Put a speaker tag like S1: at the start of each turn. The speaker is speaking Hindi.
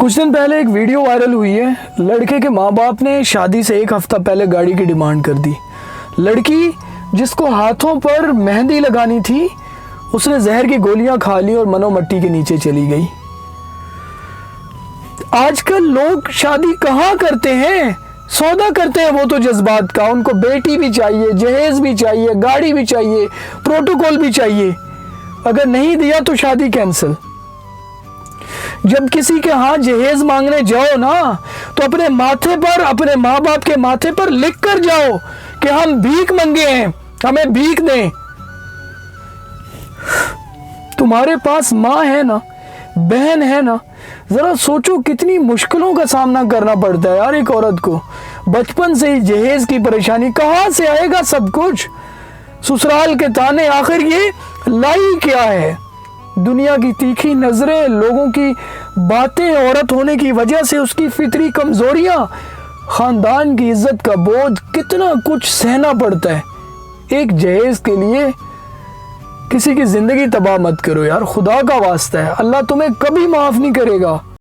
S1: कुछ दिन पहले एक वीडियो वायरल हुई है। लड़के के माँ बाप ने शादी से एक हफ्ता पहले गाड़ी की डिमांड कर दी। लड़की जिसको हाथों पर मेहंदी लगानी थी, उसने जहर की गोलियां खा ली और मनो मट्टी के नीचे चली गई। आजकल लोग शादी कहाँ करते हैं, सौदा करते हैं वो तो जज्बात का। उनको बेटी भी चाहिए, जहेज भी चाहिए, गाड़ी भी चाहिए, प्रोटोकॉल भी चाहिए। अगर नहीं दिया तो शादी कैंसिल। जब किसी के हाथ जहेज मांगने जाओ ना, तो अपने माथे पर, अपने माँ बाप के माथे पर लिख कर जाओ कि हम भीख मंगे हैं, हमें भीख दें। तुम्हारे पास माँ है ना, बहन है ना, जरा सोचो कितनी मुश्किलों का सामना करना पड़ता है यार एक औरत को। बचपन से ही जहेज की परेशानी, कहाँ से आएगा सब कुछ, ससुराल के ताने, आखिर ये लाई क्या है। दुनिया की तीखी नजरें, लोगों की बातें, औरत होने की वजह से उसकी फितरी कमजोरियां, खानदान की इज्जत का बोझ, कितना कुछ सहना पड़ता है एक जहेज के लिए। किसी की जिंदगी तबाह मत करो यार, खुदा का वास्ता है, अल्लाह तुम्हें कभी माफ नहीं करेगा।